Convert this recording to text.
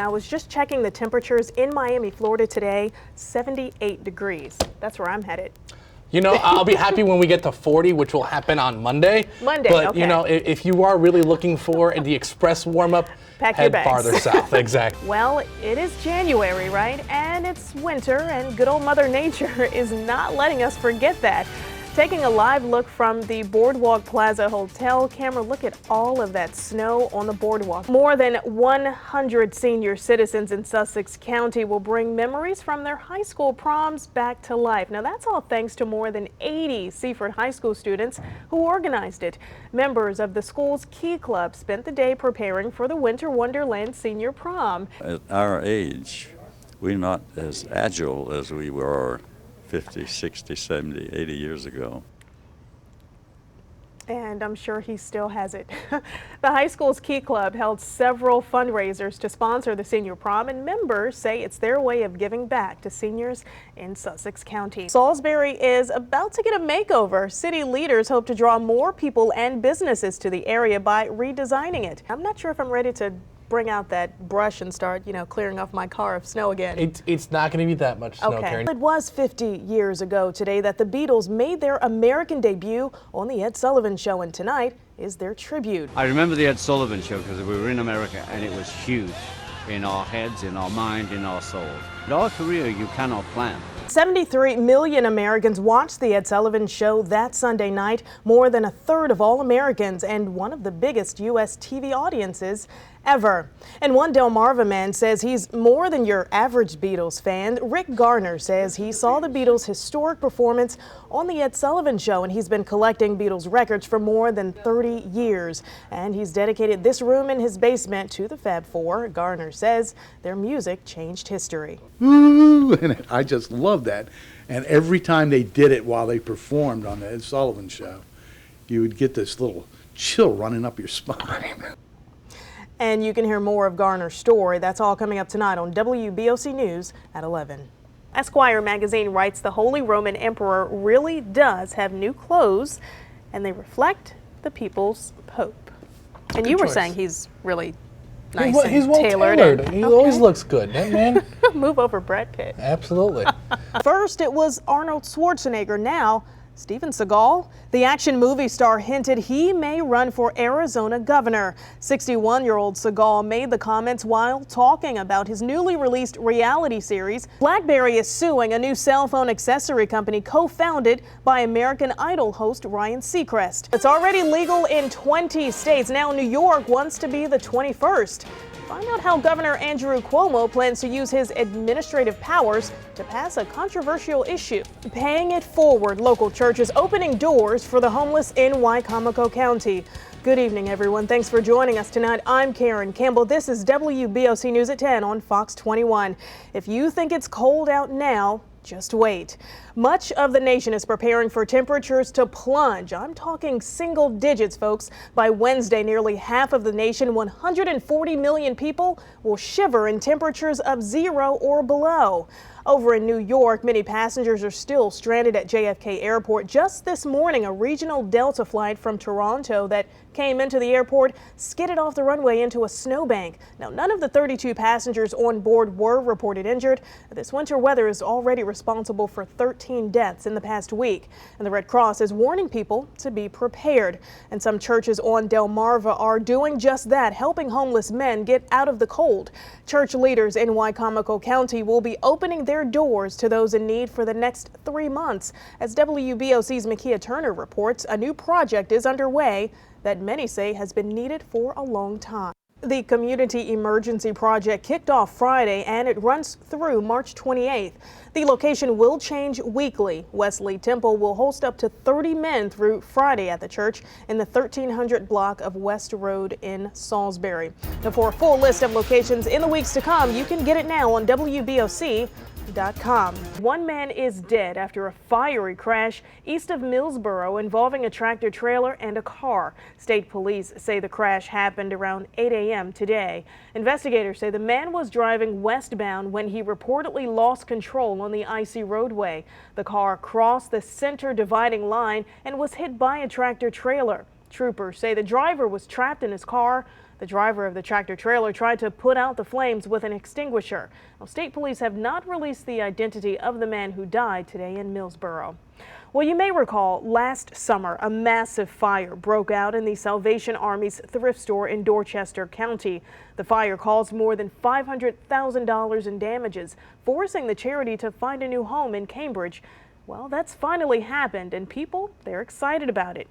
I was just checking the temperatures in Miami, Florida today, 78 degrees. That's where I'm headed. You know, I'll be happy when we get to 40, which will happen on Monday. But, okay. You know, if you are really looking for the express warm-up, head farther south. Exactly. Well, it is January, right? And it's winter, and good old Mother Nature is not letting us forget that. Taking a live look from the Boardwalk Plaza Hotel camera, look at all of that snow on the boardwalk. More than 100 senior citizens in Sussex County will bring memories from their high school proms back to life. Now that's all thanks to more than 80 Seaford High School students who organized it. Members of the school's Key Club spent the day preparing for the Winter Wonderland Senior Prom. At our age, we're not as agile as we were 50, 60, 70, 80 years ago. And I'm sure he still has it. The high school's Key Club held several fundraisers to sponsor the senior prom, and members say it's their way of giving back to seniors in Sussex County. Salisbury is about to get a makeover. City leaders hope to draw more people and businesses to the area by redesigning it. I'm not sure if I'm ready to bring out that brush and start, clearing off my car of snow again. It's not going to be that much snow, Karen. It was 50 years ago today that the Beatles made their American debut on the Ed Sullivan Show, and tonight is their tribute. I remember the Ed Sullivan Show because we were in America and it was huge in our heads, in our mind, in our souls. In our career, you cannot plan. 73 million Americans watched the Ed Sullivan Show that Sunday night, more than a third of all Americans, and one of the biggest U.S. TV audiences ever. And one Delmarva man says he's more than your average Beatles fan. Rick Garner says he saw the Beatles' historic performance on the Ed Sullivan Show, and he's been collecting Beatles records for more than 30 years. And he's dedicated this room in his basement to the Fab Four. Garner says their music changed history. Ooh, and I just love that. And every time they did it while they performed on the Ed Sullivan Show, you would get this little chill running up your spine. And you can hear more of Garner's story. That's all coming up tonight on WBOC News at 11. Esquire magazine writes the Holy Roman Emperor really does have new clothes, and they reflect the people's Pope. And you were saying he's really nice and he's well tailored. He always looks good, that man. Move over Brad Pitt. Absolutely. First, it was Arnold Schwarzenegger. Now, Steven Seagal. The action movie star hinted he may run for Arizona governor. 61-year-old Seagal made the comments while talking about his newly released reality series. BlackBerry is suing a new cell phone accessory company co-founded by American Idol host Ryan Seacrest. It's already legal in 20 states. Now New York wants to be the 21st. Find out how Governor Andrew Cuomo plans to use his administrative powers to pass a controversial issue. Paying it forward, local churches opening doors for the homeless in Wicomico County. Good evening, everyone. Thanks for joining us tonight. I'm Karen Campbell. This is WBOC News at 10 on Fox 21. If you think it's cold out now, just wait. Much of the nation is preparing for temperatures to plunge. I'm talking single digits, folks. By Wednesday, nearly half of the nation, 140 million people, will shiver in temperatures of 0 or below. Over in New York, many passengers are still stranded at JFK Airport. Just this morning, a regional Delta flight from Toronto that came into the airport skidded off the runway into a snowbank. Now, none of the 32 passengers on board were reported injured. This winter weather is already responsible for 13 deaths in the past week. And the Red Cross is warning people to be prepared. And some churches on Delmarva are doing just that, helping homeless men get out of the cold. Church leaders in Wicomico County will be opening their doors to those in need for the next 3 months. As WBOC's Makia Turner reports, a new project is underway that many say has been needed for a long time. The Community Emergency Project kicked off Friday and it runs through March 28th. The location will change weekly. Wesley Temple will host up to 30 men through Friday at the church in the 1300 block of West Road in Salisbury. Now, for a full list of locations in the weeks to come, you can get it now on WBOC.com. One man is dead after a fiery crash east of Millsboro involving a tractor trailer and a car. State police say the crash happened around 8 a.m. today. Investigators say the man was driving westbound when he reportedly lost control on the icy roadway. The car crossed the center dividing line and was hit by a tractor trailer. Troopers say the driver was trapped in his car. The driver of the tractor trailer tried to put out the flames with an extinguisher. Now, state police have not released the identity of the man who died today in Millsboro. Well, you may recall last summer a massive fire broke out in the Salvation Army's thrift store in Dorchester County. The fire caused more than $500,000 in damages, forcing the charity to find a new home in Cambridge. Well, that's finally happened, and people, they're excited about it.